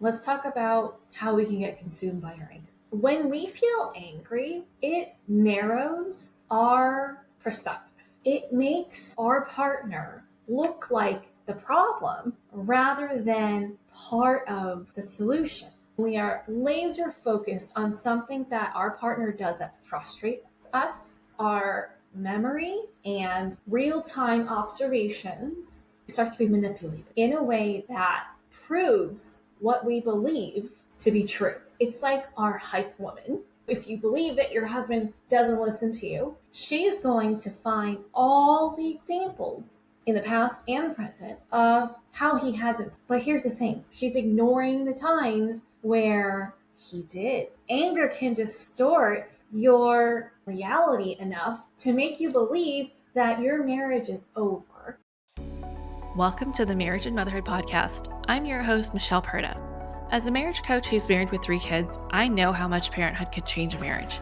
Let's talk about how we can get consumed by our anger. When we feel angry, it narrows our perspective. It makes our partner look like the problem rather than part of the solution. We are laser focused on something that our partner does that frustrates us. Our memory and real-time observations start to be manipulated in a way that proves what we believe to be true. It's like our hype woman. If you believe that your husband doesn't listen to you, she's going to find all the examples in the past and present of how he hasn't. But here's the thing, she's ignoring the times where he did. Anger can distort your reality enough to make you believe that your marriage is over. Welcome to the Marriage and Motherhood Podcast. I'm your host, Michelle Perda. As a marriage coach who's married with 3 kids, I know how much parenthood could change a marriage.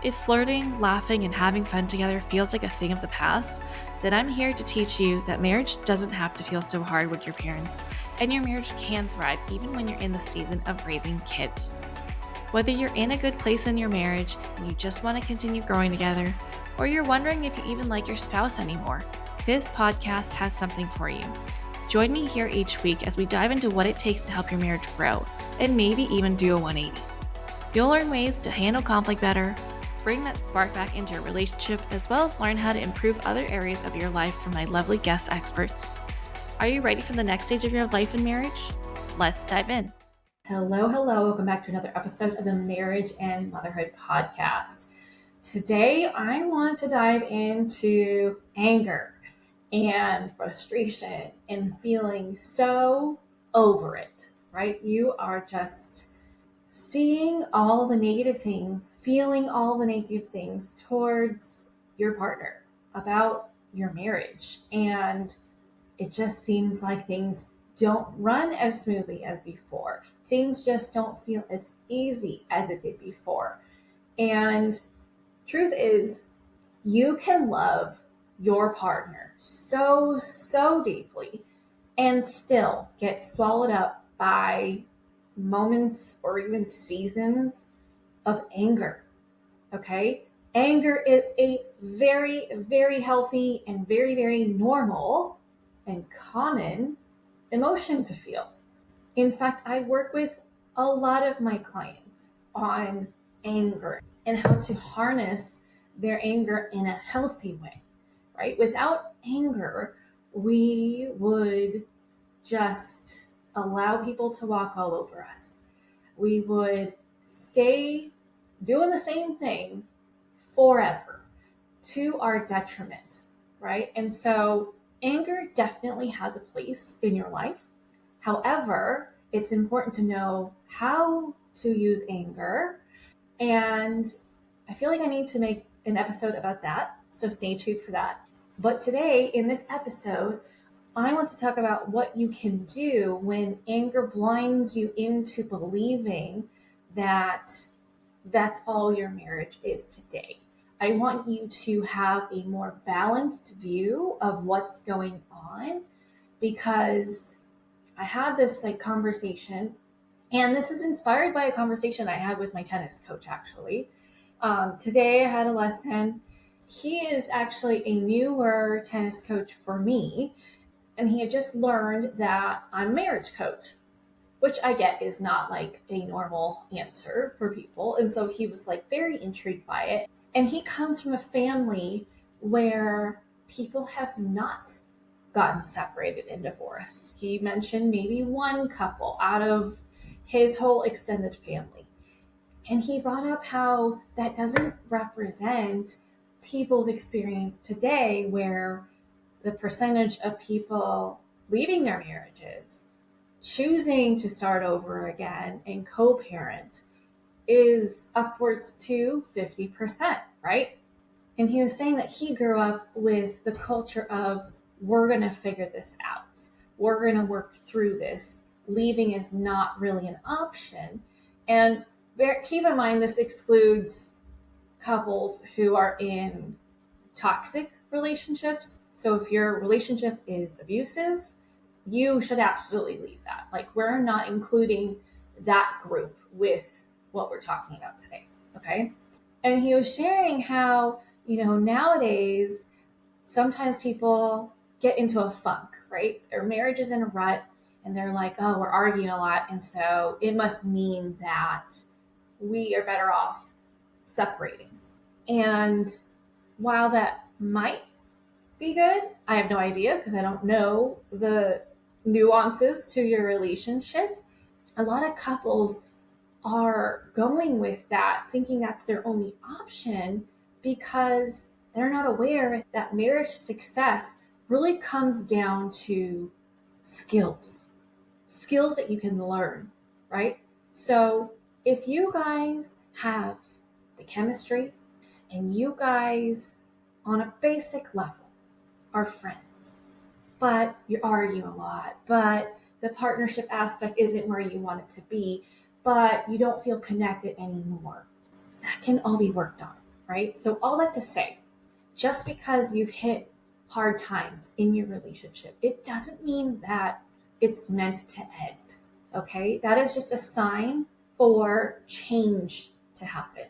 If flirting, laughing, and having fun together feels like a thing of the past, then I'm here to teach you that marriage doesn't have to feel so hard with your parents, and your marriage can thrive even when you're in the season of raising kids. Whether you're in a good place in your marriage and you just want to continue growing together, or you're wondering if you even like your spouse anymore, this podcast has something for you. Join me here each week as we dive into what it takes to help your marriage grow, and maybe even do a 180. You'll learn ways to handle conflict better, bring that spark back into your relationship, as well as learn how to improve other areas of your life from my lovely guest experts. Are you ready for the next stage of your life in marriage? Let's dive in. Hello. Welcome back to another episode of the Marriage and Motherhood Podcast. Today, I want to dive into anger and frustration and feeling so over it, right? You are just seeing all the negative things, feeling all the negative things towards your partner about your marriage. And it just seems like things don't run as smoothly as before. Things just don't feel as easy as it did before. And truth is, you can love your partner so deeply and still get swallowed up by moments or even seasons of anger. Okay? Anger is a very healthy and very normal and common emotion to feel. In fact, I work with a lot of my clients on anger and how to harness their anger in a healthy way, right? Without anger, we would just allow people to walk all over us. We would stay doing the same thing forever to our detriment, right? And so anger definitely has a place in your life. However, it's important to know how to use anger. And I feel like I need to make an episode about that. So stay tuned for that. But today, in this episode, I want to talk about what you can do when anger blinds you into believing that that's all your marriage is today. I want you to have a more balanced view of what's going on, because I had this conversation, and this is inspired by a conversation I had with my tennis coach, actually. Today I had a lesson. He is actually a newer tennis coach for me, and he had just learned that I'm a marriage coach, which I get is not like a normal answer for people. And so he was very intrigued by it. And he comes from a family where people have not gotten separated and divorced. He mentioned maybe one couple out of his whole extended family. And he brought up how that doesn't represent people's experience today, where the percentage of people leaving their marriages, choosing to start over again and co-parent is upwards to 50%, right? And he was saying that he grew up with the culture of, we're going to figure this out. We're going to work through this. Leaving is not really an option. And keep in mind, this excludes couples who are in toxic relationships. So if your relationship is abusive, you should absolutely leave that. We're not including that group with what we're talking about today. Okay. And he was sharing how, nowadays, sometimes people get into a funk, right? Their marriage is in a rut and they're like, oh, we're arguing a lot. And so it must mean that we are better off separating. And while that might be good, I have no idea because I don't know the nuances to your relationship. A lot of couples are going with that, thinking that's their only option because they're not aware that marriage success really comes down to skills that you can learn, right? So if you guys have the chemistry and you guys on a basic level are friends, but you argue a lot, but the partnership aspect isn't where you want it to be, but you don't feel connected anymore, that can all be worked on, right? So all that to say, just because you've hit hard times in your relationship, it doesn't mean that it's meant to end, okay? That is just a sign for change to happen.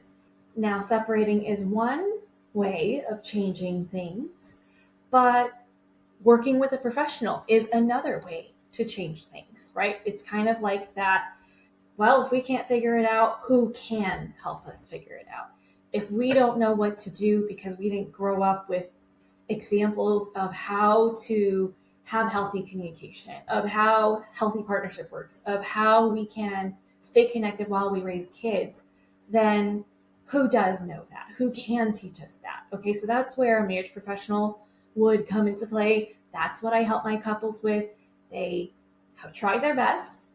Now, separating is one way of changing things, but working with a professional is another way to change things, right? It's kind of like that, well, if we can't figure it out, who can help us figure it out? If we don't know what to do because we didn't grow up with examples of how to have healthy communication, of how healthy partnership works, of how we can stay connected while we raise kids, then who does know that? Who can teach us that? Okay, so that's where a marriage professional would come into play. That's what I help my couples with. They have tried their best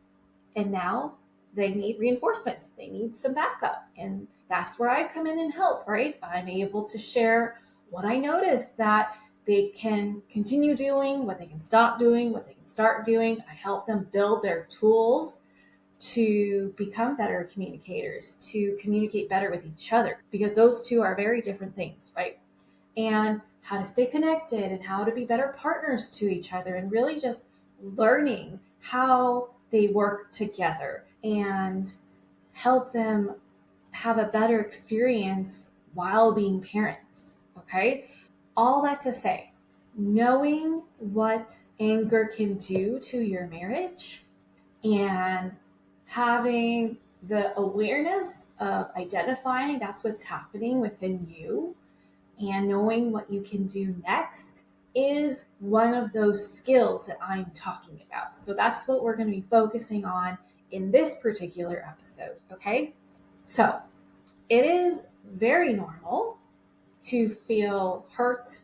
and now they need reinforcements. They need some backup. And that's where I come in and help, right? I'm able to share what I noticed that they can continue doing, what they can stop doing, what they can start doing. I help them build their tools to become better communicators, to communicate better with each other, because those two are very different things, right? And how to stay connected and how to be better partners to each other, and really just learning how they work together and help them have a better experience while being parents. Okay. All that to say, knowing what anger can do to your marriage and having the awareness of identifying that's what's happening within you and knowing what you can do next is one of those skills that I'm talking about. So that's what we're going to be focusing on in this particular episode, okay? So it is very normal to feel hurt,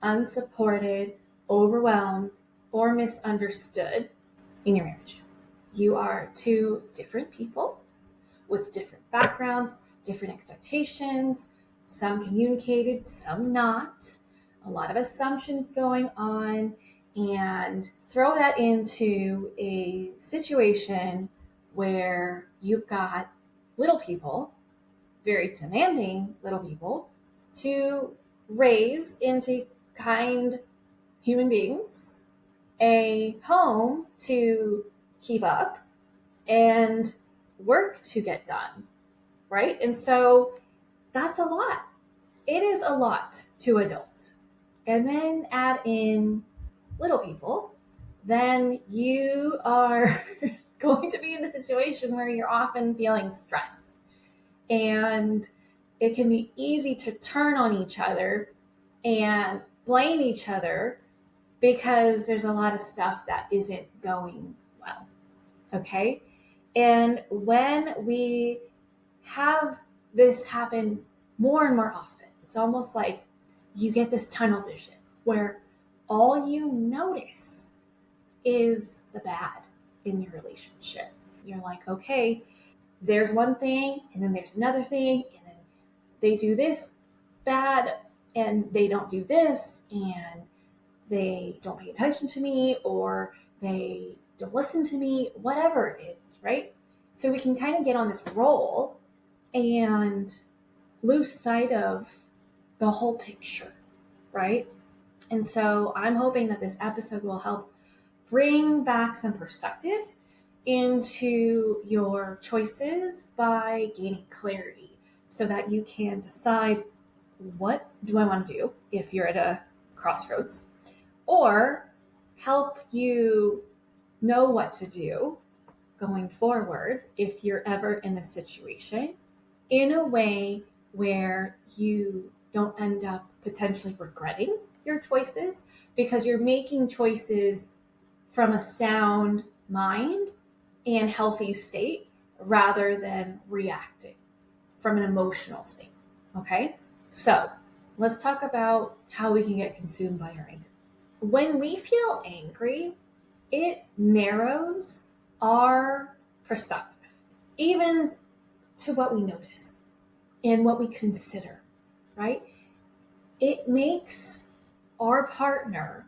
unsupported, overwhelmed, or misunderstood in your marriage. You are two different people with different backgrounds, different expectations, some communicated, some not, a lot of assumptions going on, and throw that into a situation where you've got little people, very demanding little people, to raise into kind human beings, a home to keep up, and work to get done, right? And so that's a lot. It is a lot to adult. And then add in little people, then you are going to be in a situation where you're often feeling stressed. And it can be easy to turn on each other and blame each other because there's a lot of stuff that isn't going well. Okay? And when we have this happen more and more often, it's almost like you get this tunnel vision where all you notice is the bad in your relationship. You're like, okay, there's one thing, and then there's another thing, and then they do this bad, and they don't do this, and they don't pay attention to me, or they don't listen to me, whatever it is, right? So we can kind of get on this roll and lose sight of the whole picture, right? And so I'm hoping that this episode will help bring back some perspective into your choices by gaining clarity so that you can decide, what do I want to do if you're at a crossroads, or help you know what to do going forward if you're ever in this situation, in a way where you don't end up potentially regretting your choices, because you're making choices from a sound mind and healthy state rather than reacting from an emotional state. Okay? So let's talk about how we can get consumed by our anger. When we feel angry, it narrows our perspective, even to what we notice and what we consider, right? It makes our partner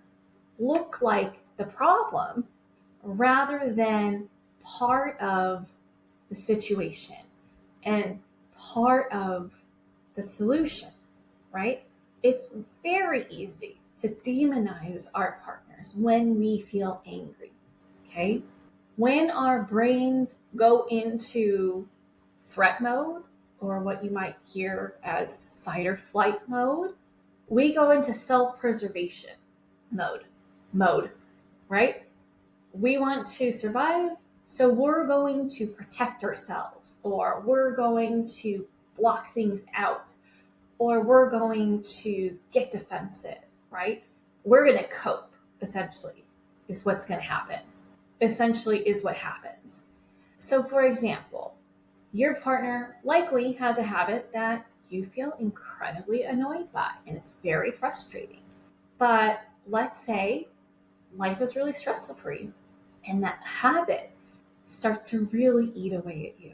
look like the problem rather than part of the situation and part of the solution, right? It's very easy to demonize our partners when we feel angry, okay? When our brains go into threat mode, or what you might hear as fight or flight mode, we go into self-preservation mode, right? We want to survive, so we're going to protect ourselves, or we're going to block things out, or we're going to get defensive, right? We're going to cope, essentially, is what's going to happen. Essentially is what happens. So, for example, your partner likely has a habit that you feel incredibly annoyed by, and it's very frustrating. But let's say life is really stressful for you, and that habit starts to really eat away at you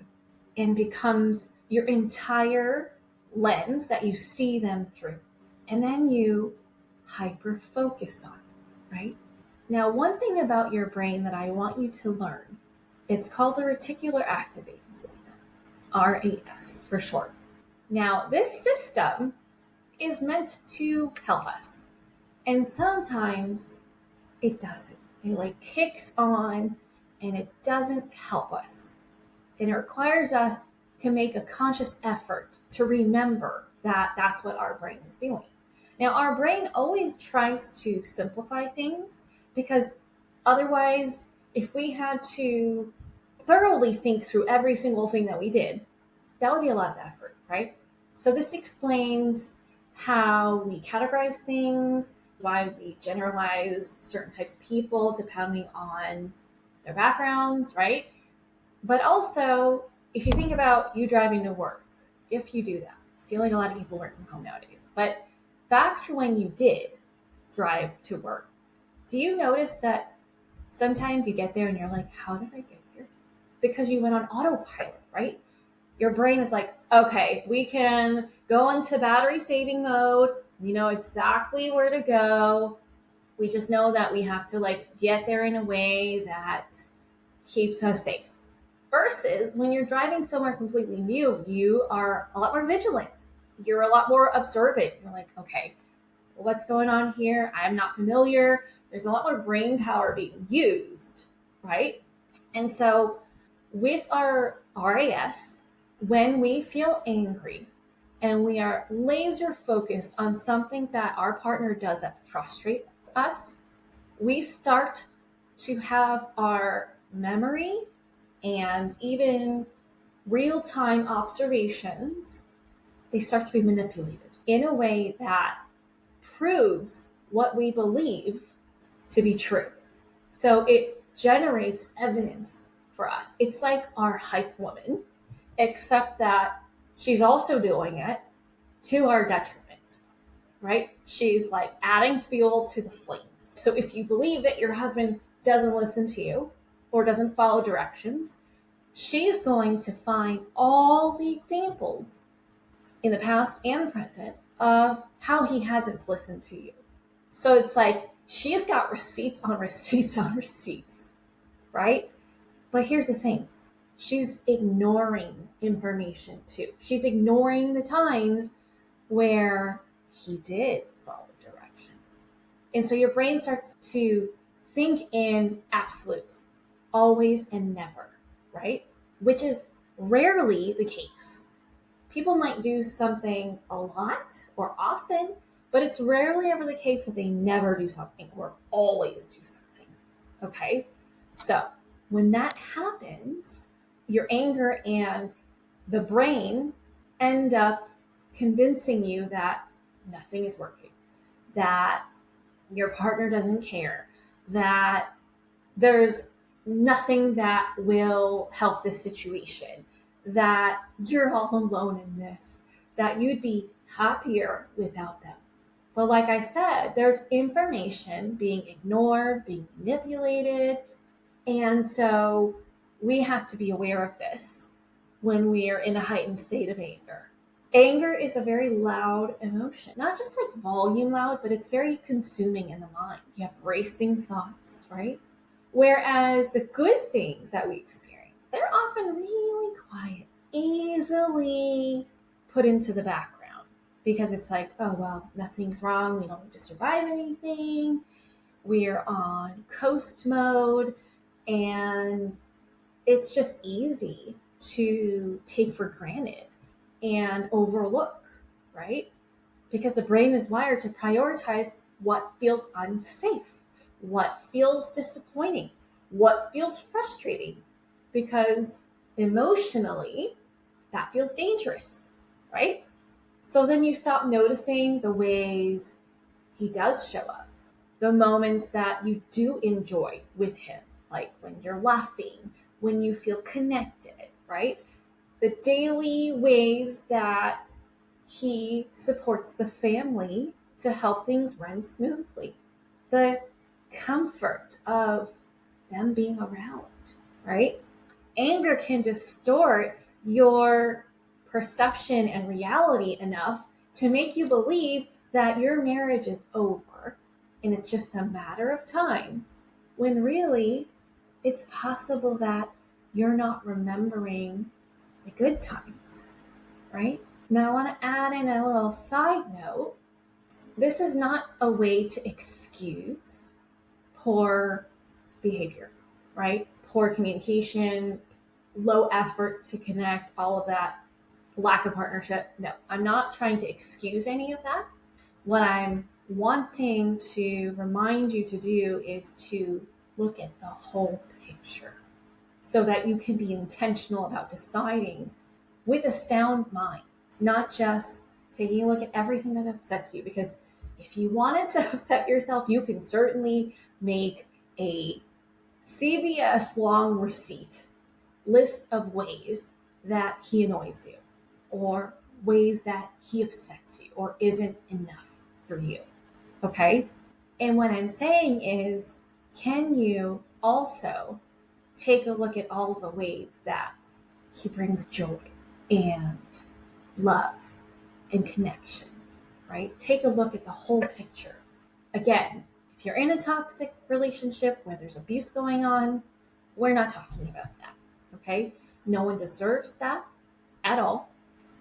and becomes your entire lens that you see them through. And then you hyper focus on it, right? Now, one thing about your brain that I want you to learn, it's called the reticular activating system, RAS for short. Now, this system is meant to help us, and sometimes it doesn't. It like kicks on and it doesn't help us. And it requires us to make a conscious effort to remember that that's what our brain is doing. Now, our brain always tries to simplify things, because otherwise, if we had to thoroughly think through every single thing that we did, that would be a lot of effort, right? So this explains how we categorize things, why we generalize certain types of people depending on their backgrounds, right? But also, if you think about you driving to work, if you do that, I feel like a lot of people work from home nowadays, but back to when you did drive to work, do you notice that sometimes you get there and you're like, how did I get here? Because you went on autopilot, right? Your brain is like, okay, we can go into battery saving mode. We know exactly where to go. We just know that we have to like get there in a way that keeps us safe. Versus when you're driving somewhere completely new, you are a lot more vigilant. You're a lot more observant. You're like, okay, what's going on here? I'm not familiar. There's a lot more brain power being used, right? And so with our RAS, when we feel angry and we are laser focused on something that our partner does that frustrates us, we start to have our memory and even real-time observations, they start to be manipulated in a way that proves what we believe to be true. So it generates evidence for us. It's like our hype woman, except that she's also doing it to our detriment, right? She's like adding fuel to the flames. So if you believe that your husband doesn't listen to you or doesn't follow directions, she's going to find all the examples in the past and the present of how he hasn't listened to you. So it's like she's got receipts on receipts on receipts, right? But here's the thing. She's ignoring information too. She's ignoring the times where he did follow directions. And so your brain starts to think in absolutes. always and never, right? Which is rarely the case. People might do something a lot or often, but it's rarely ever the case that they never do something or always do something. Okay? So when that happens, your anger and the brain end up convincing you that nothing is working, that your partner doesn't care, that there's nothing that will help this situation, that you're all alone in this, that you'd be happier without them. But like I said, there's information being ignored, being manipulated. And so we have to be aware of this when we are in a heightened state of anger. Anger is a very loud emotion, not just like volume loud, but it's very consuming in the mind. You have racing thoughts, right? Whereas the good things that we experience, they're often really quiet, easily put into the background because it's like, oh, well, nothing's wrong. We don't need to survive anything. We're on coast mode. And it's just easy to take for granted and overlook, right? Because the brain is wired to prioritize what feels unsafe, what feels disappointing, what feels frustrating, because emotionally that feels dangerous, right? So then you stop noticing the ways he does show up, the moments that you do enjoy with him, like when you're laughing, when you feel connected, right? The daily ways that he supports the family to help things run smoothly, the comfort of them being around, right? Anger can distort your perception and reality enough to make you believe that your marriage is over and it's just a matter of time, when really it's possible that you're not remembering the good times, right? Now, I want to add in a little side note. This is not a way to excuse poor behavior, right? Poor communication, low effort to connect, all of that, lack of partnership. No, I'm not trying to excuse any of that. What I'm wanting to remind you to do is to look at the whole picture so that you can be intentional about deciding with a sound mind, not just taking a look at everything that upsets you. Because if you wanted to upset yourself, you can certainly make a CVS long receipt list of ways that he annoys you, or ways that he upsets you, or isn't enough for you. Okay? And what I'm saying is, can you also take a look at all the ways that he brings joy and love and connection, right? Take a look at the whole picture. Again, if you're in a toxic relationship where there's abuse going on, we're not talking about that, okay? No one deserves that at all.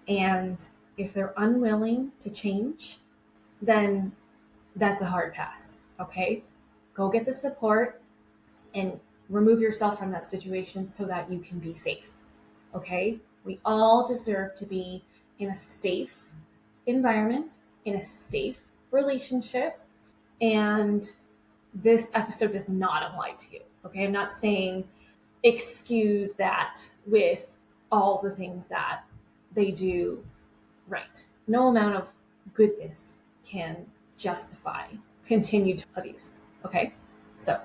And if they're unwilling to change, then that's a hard pass, okay? Go get the support and remove yourself from that situation so that you can be safe, okay? We all deserve to be in a safe environment, in a safe relationship, and this episode does not apply to you, okay? I'm not saying excuse that with all the things that they do right. No amount of goodness can justify continued abuse, okay? So,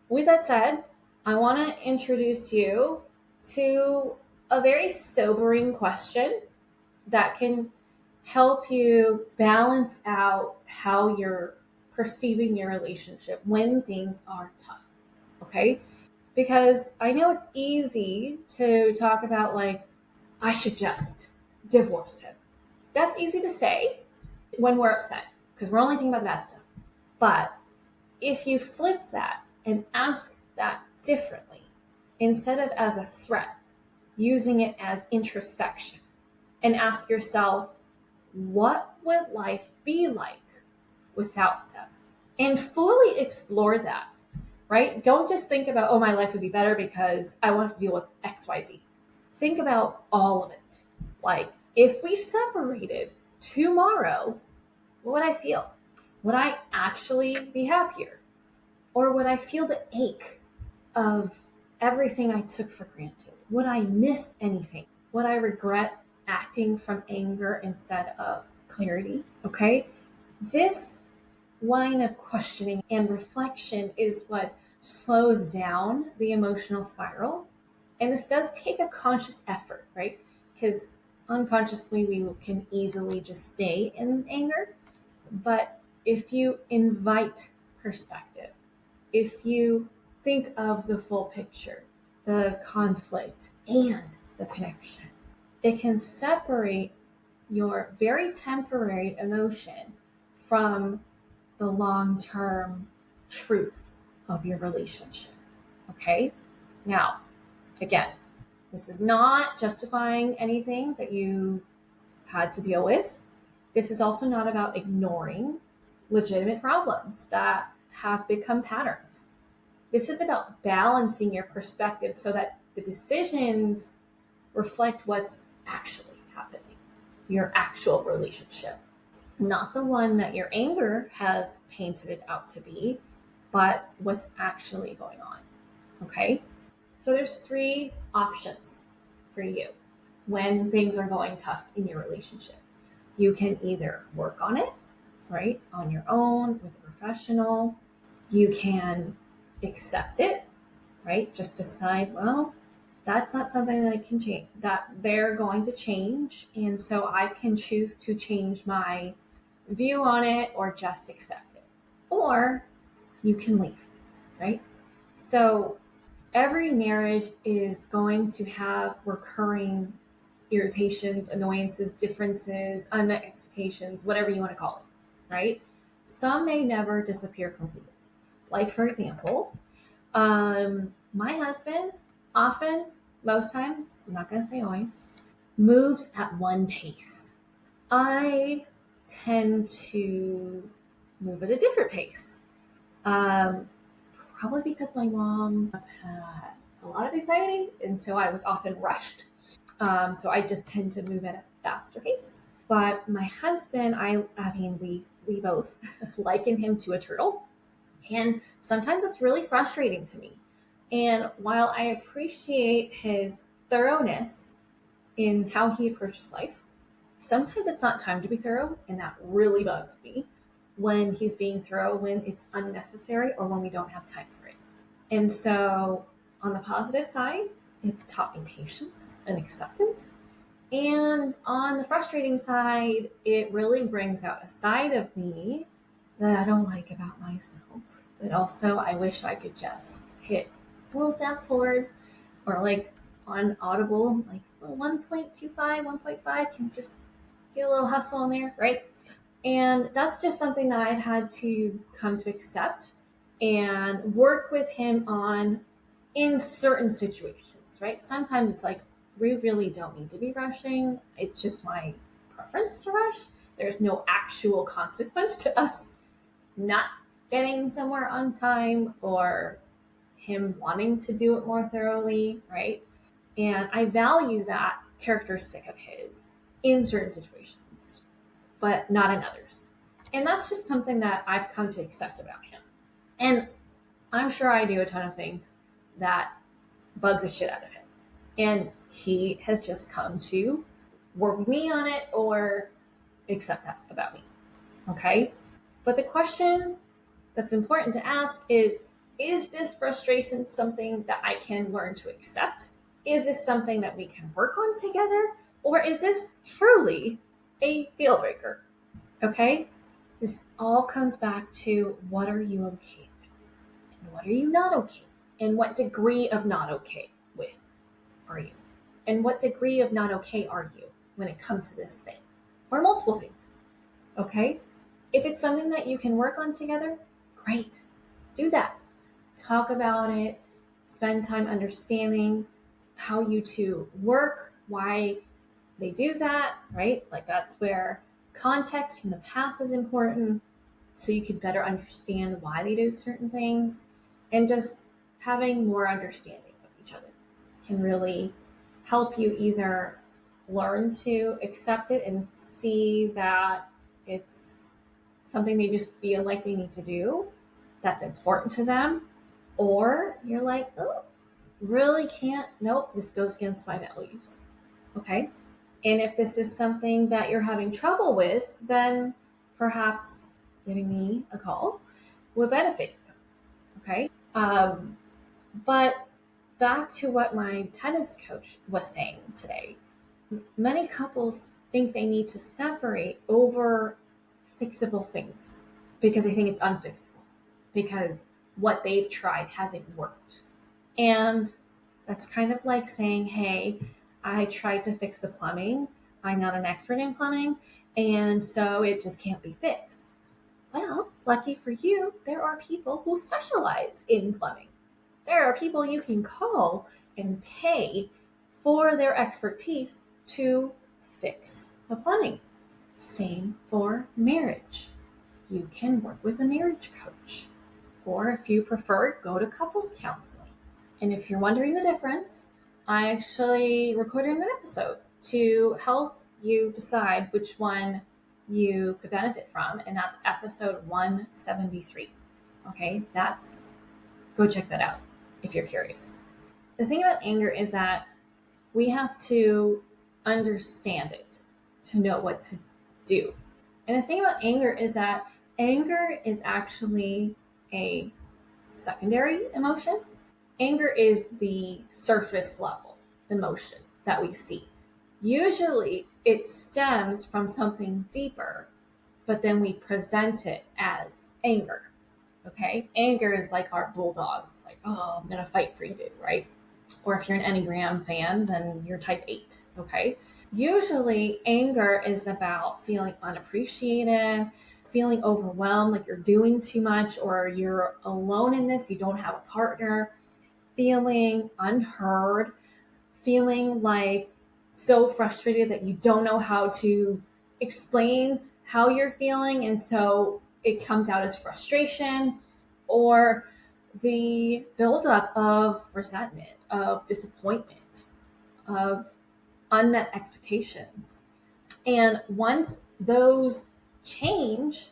with that said, I want to introduce you to a very sobering question that can help you balance out how you're perceiving your relationship when things are tough, okay? Because I know it's easy to talk about, like, I should just divorce him. That's easy to say when we're upset because we're only thinking about the bad stuff. But if you flip that and ask that differently, instead of as a threat, using it as introspection, and ask yourself, what would life be like without them? And fully explore that. right? Don't just think about, oh, my life would be better because I won't have to deal with XYZ. Think about all of it. Like, if we separated tomorrow, what would I feel? Would I actually be happier? Or would I feel the ache of everything I took for granted? Would I miss anything? Would I regret acting from anger instead of clarity? Okay. This line of questioning and reflection is what slows down the emotional spiral. And this does take a conscious effort, right? Because unconsciously we can easily just stay in anger. But if you invite perspective, if you think of the full picture, the conflict and the connection, it can separate your very temporary emotion from the long-term truth of your relationship. Okay? Now, again, this is not justifying anything that you've had to deal with. This is also not about ignoring legitimate problems that have become patterns. This is about balancing your perspective so that the decisions reflect what's actually happening, your actual relationship, not the one that your anger has painted it out to be, but what's actually going on. Okay? So there's 3 options for you when things are going tough in your relationship. You can either work on it, right, on your own with a professional. You can accept it, right? Just decide, well, that's not something that I can change, that they're going to change. And so I can choose to change my view on it or just accept it. Or you can leave, right? So every marriage is going to have recurring irritations, annoyances, differences, unmet expectations, whatever you want to call it, right? Some may never disappear completely. Like, for example, my husband often, most times, I'm not going to say always, moves at one pace. I tend to move at a different pace. Probably because my mom had a lot of anxiety, and so I was often rushed. So I just tend to move at a faster pace. But my husband, I mean, we both liken him to a turtle. And sometimes it's really frustrating to me. And while I appreciate his thoroughness in how he approaches life, sometimes it's not time to be thorough. And that really bugs me when he's being thorough, when it's unnecessary or when we don't have time for it. And so on the positive side, it's taught me patience and acceptance. And on the frustrating side, it really brings out a side of me that I don't like about myself. But also, I wish I could just hit a little fast forward or like on Audible, like 1.25, 1.5 can just get a little hustle in there, right? And that's just something that I've had to come to accept and work with him on in certain situations, right? Sometimes it's like, we really don't need to be rushing. It's just my preference to rush. There's no actual consequence to us not getting somewhere on time or him wanting to do it more thoroughly, right? And I value that characteristic of his in certain situations, but not in others. And that's just something that I've come to accept about him. And I'm sure I do a ton of things that bug the shit out of him. And he has just come to work with me on it or accept that about me. Okay? But the question that's important to ask is this frustration something that I can learn to accept? Is this something that we can work on together? Or is this truly a deal breaker? Okay? This all comes back to, what are you okay with? And what are you not okay with? And what degree of not okay with are you? And what degree of not okay are you when it comes to this thing? Or multiple things. Okay? If it's something that you can work on together, great. Do that. Talk about it. Spend time understanding how you two work, why they do that, right? Like, that's where context from the past is important, so you could better understand why they do certain things. And just having more understanding of each other can really help you either learn to accept it and see that it's something they just feel like they need to do that's important to them, or you're like, oh, really can't, nope, this goes against my values. Okay. And if this is something that you're having trouble with, then perhaps giving me a call would benefit you. Okay. But back to what my tennis coach was saying today, many couples think they need to separate over fixable things because they think it's unfixable, because what they've tried hasn't worked. And that's kind of like saying, hey, I tried to fix the plumbing. I'm not an expert in plumbing, and so it just can't be fixed. Well, lucky for you, there are people who specialize in plumbing. There are people you can call and pay for their expertise to fix the plumbing. Same for marriage. You can work with a marriage coach. Or if you prefer, go to couples counseling. And if you're wondering the difference, I actually recorded an episode to help you decide which one you could benefit from. And that's episode 173. Okay, go check that out if you're curious. The thing about anger is that we have to understand it to know what to do. And the thing about anger is that anger is actually a secondary emotion. Anger is the surface level emotion that we see. Usually it stems from something deeper, but then we present it as anger. Okay? Anger is like our bulldog. It's like, oh, I'm going to fight for you, right? Or if you're an Enneagram fan, then you're type 8. Okay? Usually anger is about feeling unappreciated, feeling overwhelmed, like you're doing too much, or you're alone in this, you don't have a partner, feeling unheard, feeling like so frustrated that you don't know how to explain how you're feeling, and so it comes out as frustration, or the buildup of resentment, of disappointment, of unmet expectations. And once those change,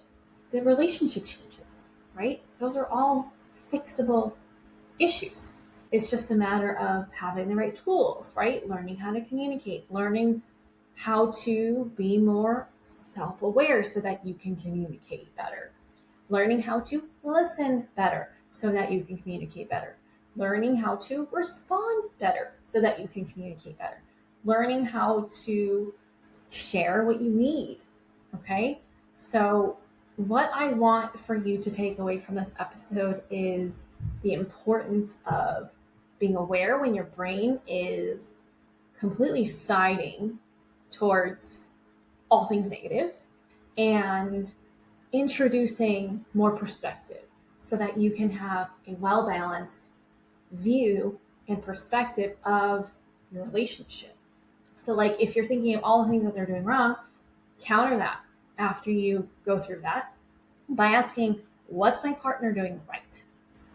the relationship changes, right? Those are all fixable issues. It's just a matter of having the right tools, right? Learning how to communicate, learning how to be more self-aware so that you can communicate better, learning how to listen better so that you can communicate better, learning how to respond better so that you can communicate better, learning how to share what you need. Okay? So, what I want for you to take away from this episode is the importance of being aware when your brain is completely siding towards all things negative, and introducing more perspective so that you can have a well-balanced view and perspective of your relationship. So like if you're thinking of all the things that they're doing wrong, counter that after you go through that by asking, what's my partner doing right?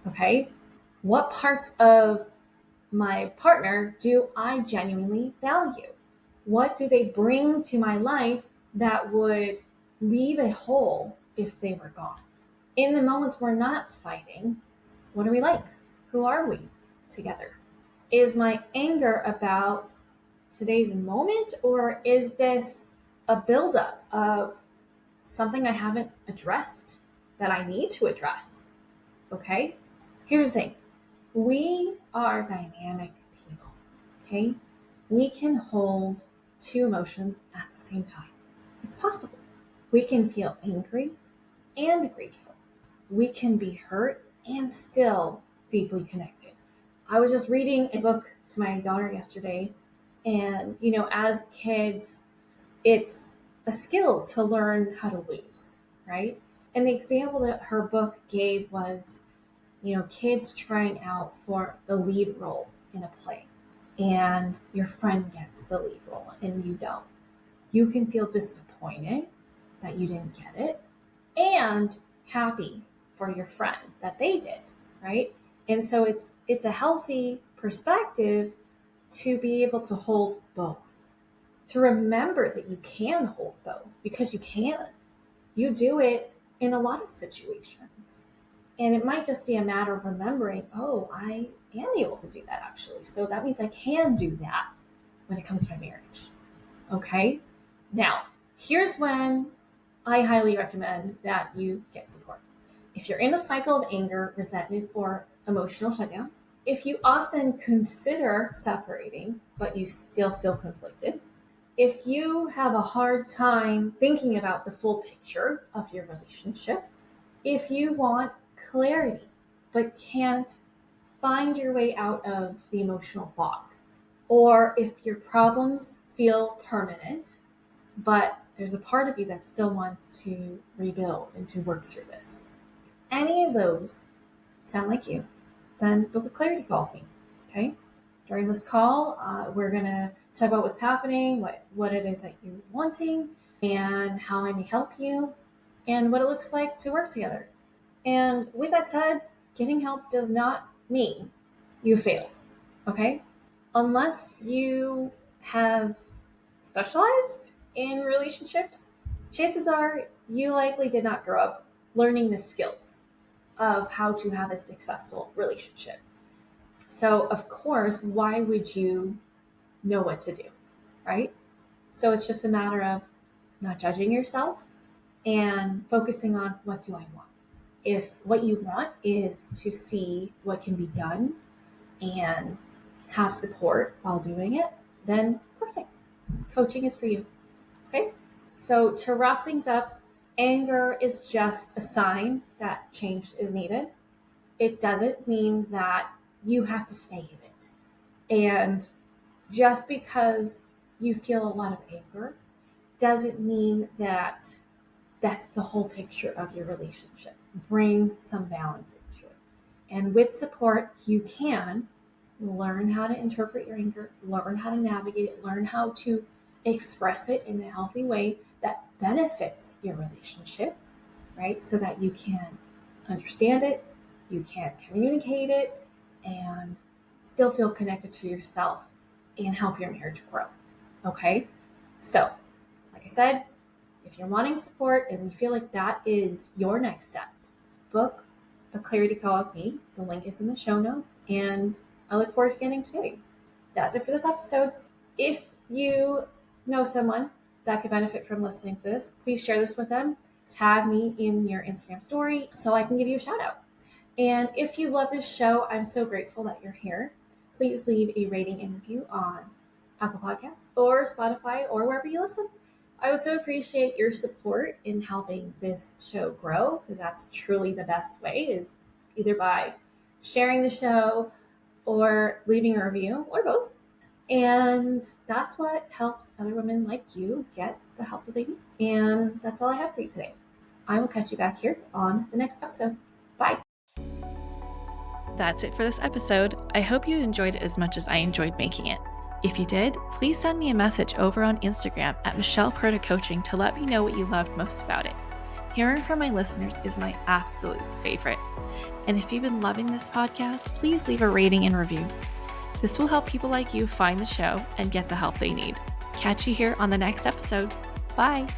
Okay? What parts of my partner do I genuinely value? What do they bring to my life that would leave a hole if they were gone? In the moments we're not fighting, what are we like? Who are we together? Is my anger about today's moment, or is this a buildup of something I haven't addressed that I need to address? Okay? Here's the thing. We are dynamic people, okay? We can hold two emotions at the same time. It's possible. We can feel angry and grateful. We can be hurt and still deeply connected. I was just reading a book to my daughter yesterday, and, as kids, it's a skill to learn how to lose, right? And the example that her book gave was, kids trying out for the lead role in a play, and your friend gets the lead role and you don't. You can feel disappointed that you didn't get it, and happy for your friend that they did, right? And so it's a healthy perspective to be able to hold both, to remember that you can hold both, because you can. You do it in a lot of situations. And it might just be a matter of remembering, oh, I am able to do that actually. So that means I can do that when it comes to my marriage. Okay? Now, here's when I highly recommend that you get support. If you're in a cycle of anger, resentment, or emotional shutdown, if you often consider separating, but you still feel conflicted, if you have a hard time thinking about the full picture of your relationship, if you want clarity but can't find your way out of the emotional fog, or if your problems feel permanent, but there's a part of you that still wants to rebuild and to work through this. Any of those sound like you, then book a clarity call with me, okay? During this call, we're going to talk about what's happening, what it is that you're wanting, and how I may help you, and what it looks like to work together. And with that said, getting help does not mean you failed, okay? Unless you have specialized in relationships, chances are you likely did not grow up learning the skills of how to have a successful relationship. So, of course, why would you know what to do, right? So it's just a matter of not judging yourself and focusing on, what do I want? If what you want is to see what can be done and have support while doing it, then perfect. Coaching is for you. Okay? So to wrap things up, anger is just a sign that change is needed. It doesn't mean that you have to stay in it. And just because you feel a lot of anger doesn't mean that that's the whole picture of your relationship. Bring some balance into it. And with support, you can learn how to interpret your anger, learn how to navigate it, learn how to express it in a healthy way that benefits your relationship, right? So that you can understand it, you can communicate it, and still feel connected to yourself and help your marriage grow. Okay? So, like I said, if you're wanting support and you feel like that is your next step, book a clarity call with me. The link is in the show notes, and I look forward to getting to know you. That's it for this episode. If you know someone that could benefit from listening to this, please share this with them. Tag me in your Instagram story so I can give you a shout out. And if you love this show, I'm so grateful that you're here. Please leave a rating and review on Apple Podcasts or Spotify or wherever you listen. I would so appreciate your support in helping this show grow, because that's truly the best way, is either by sharing the show or leaving a review, or both. And that's what helps other women like you get the help that they need. And that's all I have for you today. I will catch you back here on the next episode. Bye. That's it for this episode. I hope you enjoyed it as much as I enjoyed making it. If you did, please send me a message over on Instagram at Michelle Perta Coaching to let me know what you loved most about it. Hearing from my listeners is my absolute favorite. And if you've been loving this podcast, please leave a rating and review. This will help people like you find the show and get the help they need. Catch you here on the next episode. Bye.